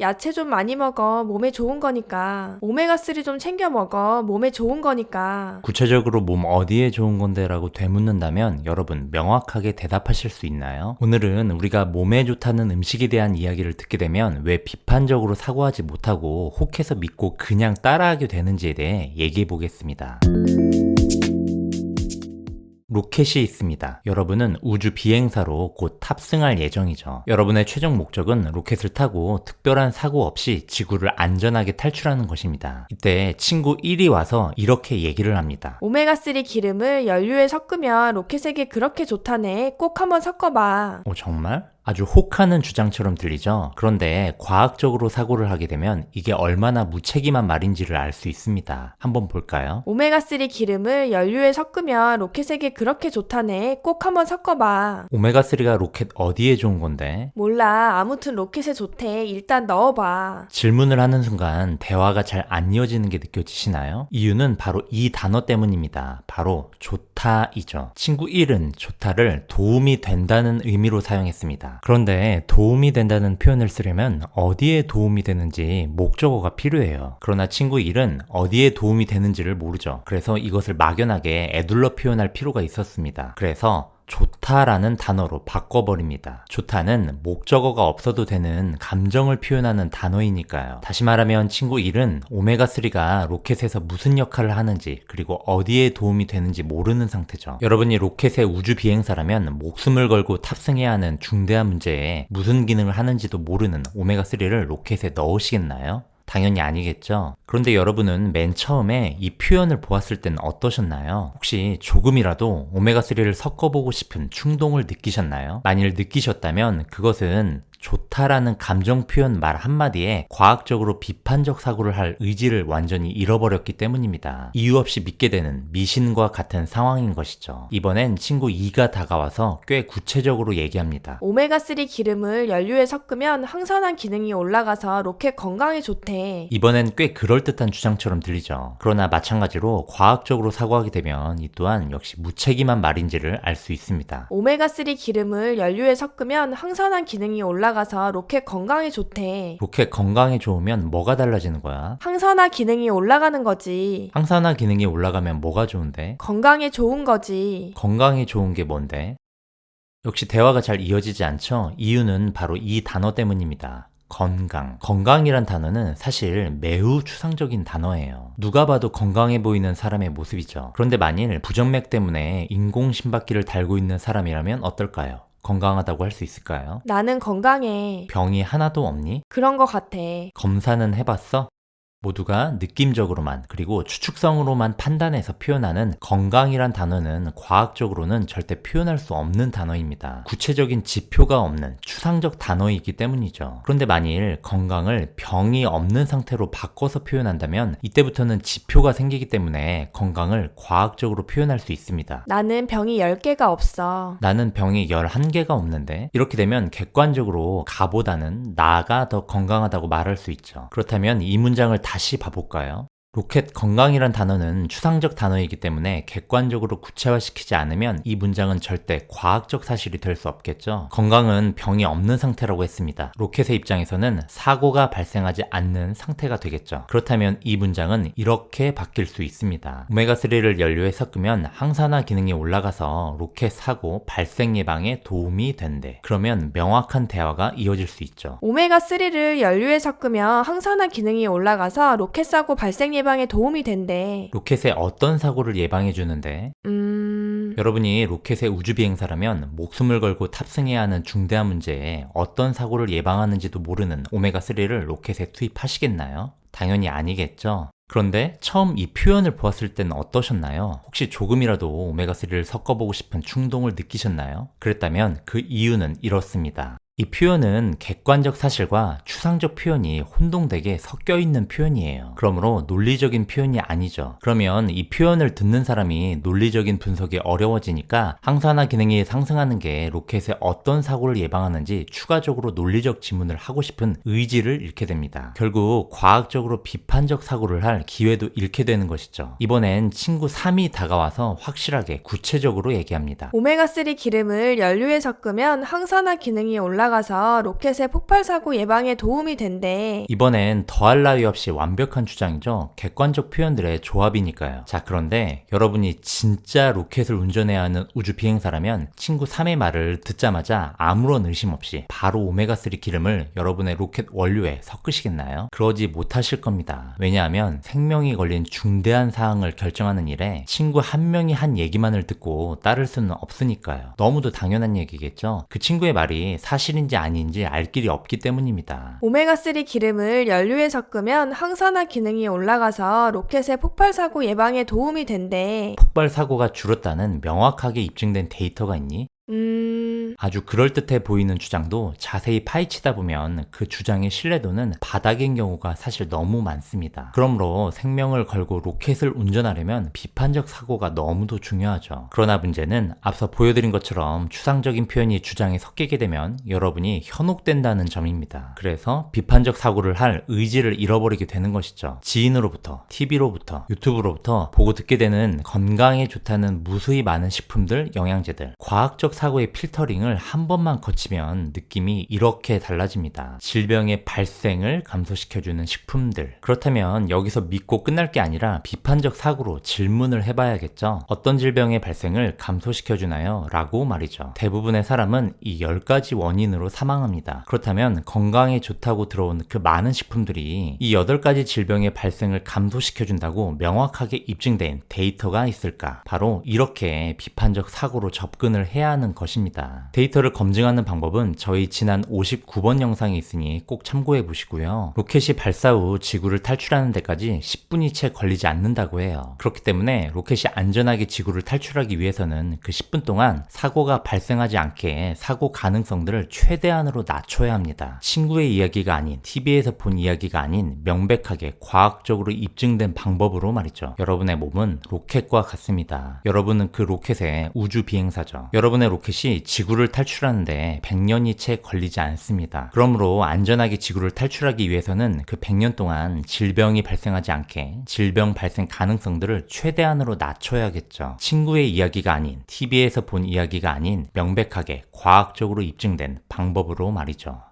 야채 좀 많이 먹어. 몸에 좋은 거니까. 오메가3 좀 챙겨 먹어. 몸에 좋은 거니까. 구체적으로 몸 어디에 좋은 건데 라고 되묻는다면 여러분 명확하게 대답하실 수 있나요? 오늘은 우리가 몸에 좋다는 음식에 대한 이야기를 듣게 되면 왜 비판적으로 사고하지 못하고 혹해서 믿고 그냥 따라하게 되는지에 대해 얘기해 보겠습니다. 로켓이 있습니다. 여러분은 우주 비행사로 곧 탑승할 예정이죠. 여러분의 최종 목적은 로켓을 타고 특별한 사고 없이 지구를 안전하게 탈출하는 것입니다. 이때 친구 1이 와서 이렇게 얘기를 합니다. 오메가3 기름을 연료에 섞으면 로켓에게 그렇게 좋다네. 꼭 한번 섞어봐. 정말? 아주 혹하는 주장처럼 들리죠? 그런데 과학적으로 사고를 하게 되면 이게 얼마나 무책임한 말인지를 알 수 있습니다. 한번 볼까요? 오메가3 기름을 연료에 섞으면 로켓에게 그렇게 좋다네. 꼭 한번 섞어봐. 오메가3가 로켓 어디에 좋은 건데? 몰라. 아무튼 로켓에 좋대. 일단 넣어봐. 질문을 하는 순간 대화가 잘 안 이어지는 게 느껴지시나요? 이유는 바로 이 단어 때문입니다. 바로 좋다이죠. 친구 1은 좋다를 도움이 된다는 의미로 사용했습니다. 그런데 도움이 된다는 표현을 쓰려면 어디에 도움이 되는지 목적어가 필요해요. 그러나 친구 1은 어디에 도움이 되는지를 모르죠. 그래서 이것을 막연하게 에둘러 표현할 필요가 있었습니다. 그래서 좋다라는 단어로 바꿔버립니다. 좋다는 목적어가 없어도 되는 감정을 표현하는 단어이니까요. 다시 말하면 친구 1은 오메가3가 로켓에서 무슨 역할을 하는지 그리고 어디에 도움이 되는지 모르는 상태죠. 여러분이 로켓의 우주 비행사라면 목숨을 걸고 탑승해야 하는 중대한 문제에 무슨 기능을 하는지도 모르는 오메가3를 로켓에 넣으시겠나요? 당연히 아니겠죠. 그런데 여러분은 맨 처음에 이 표현을 보았을 땐 어떠셨나요? 혹시 조금이라도 오메가3를 섞어보고 싶은 충동을 느끼셨나요? 만일 느끼셨다면 그것은 좋다라는 감정 표현 말 한마디에 과학적으로 비판적 사고를 할 의지를 완전히 잃어버렸기 때문입니다. 이유 없이 믿게 되는 미신과 같은 상황인 것이죠. 이번엔 친구 2가 다가와서 꽤 구체적으로 얘기합니다. 오메가3 기름을 연료에 섞으면 항산화 기능이 올라가서 로켓 건강에 좋대. 이번엔 꽤 그럴듯한 주장처럼 들리죠. 그러나 마찬가지로 과학적으로 사고하게 되면 이 또한 역시 무책임한 말인지를 알 수 있습니다. 오메가3 기름을 연료에 섞으면 항산화 기능이 올라가서 로켓 건강에 좋대. 로켓 건강에 좋으면 뭐가 달라지는 거야? 항산화 기능이 올라가는 거지. 항산화 기능이 올라가면 뭐가 좋은데? 건강에 좋은 거지. 건강에 좋은 게 뭔데? 역시 대화가 잘 이어지지 않죠? 이유는 바로 이 단어 때문입니다. 건강. 건강이란 단어는 사실 매우 추상적인 단어예요. 누가 봐도 건강해 보이는 사람의 모습이죠. 그런데 만일 부정맥 때문에 인공심박기를 달고 있는 사람이라면 어떨까요? 건강하다고 할 수 있을까요? 나는 건강해. 병이 하나도 없니? 그런 거 같아. 검사는 해봤어? 모두가 느낌적으로만 그리고 추측성으로만 판단해서 표현하는 건강이란 단어는 과학적으로는 절대 표현할 수 없는 단어입니다. 구체적인 지표가 없는 추상적 단어이기 때문이죠. 그런데 만일 건강을 병이 없는 상태로 바꿔서 표현한다면 이때부터는 지표가 생기기 때문에 건강을 과학적으로 표현할 수 있습니다. 나는 병이 10개가 없어. 나는 병이 11개가 없는데 이렇게 되면 객관적으로 가보다는 나가 더 건강하다고 말할 수 있죠. 그렇다면 이 문장을 다시 봐볼까요? 로켓 건강이란 단어는 추상적 단어이기 때문에 객관적으로 구체화시키지 않으면 이 문장은 절대 과학적 사실이 될 수 없겠죠. 건강은 병이 없는 상태라고 했습니다. 로켓의 입장에서는 사고가 발생하지 않는 상태가 되겠죠. 그렇다면 이 문장은 이렇게 바뀔 수 있습니다. 오메가3를 연료에 섞으면 항산화 기능이 올라가서 로켓 사고 발생 예방에 도움이 된대. 그러면 명확한 대화가 이어질 수 있죠. 오메가3를 연료에 섞으면 항산화 기능이 올라가서 로켓 사고 발생 예방에 도움이 된대. 로켓의 어떤 사고를 예방해 주는데? 여러분이 로켓의 우주 비행사라면 목숨을 걸고 탑승해야 하는 중대한 문제에 어떤 사고를 예방하는지도 모르는 오메가3를 로켓에 투입하시겠나요? 당연히 아니겠죠. 그런데 처음 이 표현을 보았을 때는 어떠셨나요? 혹시 조금이라도 오메가3를 섞어보고 싶은 충동을 느끼셨나요? 그랬다면 그 이유는 이렇습니다. 이 표현은 객관적 사실과 추상적 표현이 혼동되게 섞여 있는 표현이에요. 그러므로 논리적인 표현이 아니죠. 그러면 이 표현을 듣는 사람이 논리적인 분석이 어려워지니까 항산화 기능이 상승하는 게 로켓에 어떤 사고를 예방하는지 추가적으로 논리적 지문을 하고 싶은 의지를 잃게 됩니다. 결국 과학적으로 비판적 사고를 할 기회도 잃게 되는 것이죠. 이번엔 친구 3이 다가와서 확실하게 구체적으로 얘기합니다. 오메가3 기름을 연료에 섞으면 항산화 기능이 올라가서 올라가서 로켓의 폭발 사고 예방에 도움이 된대. 이번엔 더할 나위 없이 완벽한 주장이죠. 객관적 표현들의 조합이니까요. 자, 그런데 여러분이 진짜 로켓을 운전해야 하는 우주 비행사라면 친구 3의 말을 듣자마자 아무런 의심 없이 바로 오메가3 기름을 여러분의 로켓 원료에 섞으시겠나요? 그러지 못하실 겁니다. 왜냐하면 생명이 걸린 중대한 사항을 결정하는 일에 친구 한 명이 한 얘기만을 듣고 따를 수는 없으니까요. 너무도 당연한 얘기겠죠? 그 친구의 말이 사실인지 아닌지 알 길이 없기 때문입니다. 오메가3 기름을 연료에 섞으면 항산화 기능이 올라가서 로켓의 폭발 사고 예방에 도움이 된대. 폭발 사고가 줄었다는 명확하게 입증된 데이터가 있니? 아주 그럴듯해 보이는 주장도 자세히 파헤치다 보면 그 주장의 신뢰도는 바닥인 경우가 사실 너무 많습니다. 그러므로 생명을 걸고 로켓을 운전하려면 비판적 사고가 너무도 중요하죠. 그러나 문제는 앞서 보여드린 것처럼 추상적인 표현이 주장에 섞이게 되면 여러분이 현혹된다는 점입니다. 그래서 비판적 사고를 할 의지를 잃어버리게 되는 것이죠. 지인으로부터, TV로부터, 유튜브로부터 보고 듣게 되는 건강에 좋다는 무수히 많은 식품들, 영양제들, 과학적 사고의 필터링을 한 번만 거치면 느낌이 이렇게 달라집니다. 질병의 발생을 감소시켜주는 식품들. 그렇다면 여기서 믿고 끝날 게 아니라 비판적 사고로 질문을 해봐야겠죠. 어떤 질병의 발생을 감소시켜주나요? 라고 말이죠. 대부분의 사람은 이 10가지 원인으로 사망합니다. 그렇다면 건강에 좋다고 들어온 그 많은 식품들이 이 8가지 질병의 발생을 감소시켜준다고 명확하게 입증된 데이터가 있을까? 바로 이렇게 비판적 사고로 접근을 해야 하는 것입니다. 데이터를 검증하는 방법은 저희 지난 59번 영상에 있으니 꼭 참고해 보시고요. 로켓이 발사 후 지구를 탈출하는 데까지 10분이 채 걸리지 않는다고 해요. 그렇기 때문에 로켓이 안전하게 지구를 탈출하기 위해서는 그 10분 동안 사고가 발생하지 않게 사고 가능성들을 최대한으로 낮춰야 합니다. 친구의 이야기가 아닌, TV에서 본 이야기가 아닌 명백하게 과학적으로 입증된 방법으로 말이죠. 여러분의 몸은 로켓과 같습니다. 여러분은 그 로켓의 우주 비행사죠. 여러분의 로켓이 지구를 탈출하는데 100년이 채 걸리지 않습니다. 그러므로 안전하게 지구를 탈출하기 위해서는 그 100년 동안 질병이 발생하지 않게 질병 발생 가능성들을 최대한으로 낮춰야겠죠. 친구의 이야기가 아닌, TV에서 본 이야기가 아닌 명백하게 과학적으로 입증된 방법으로 말이죠.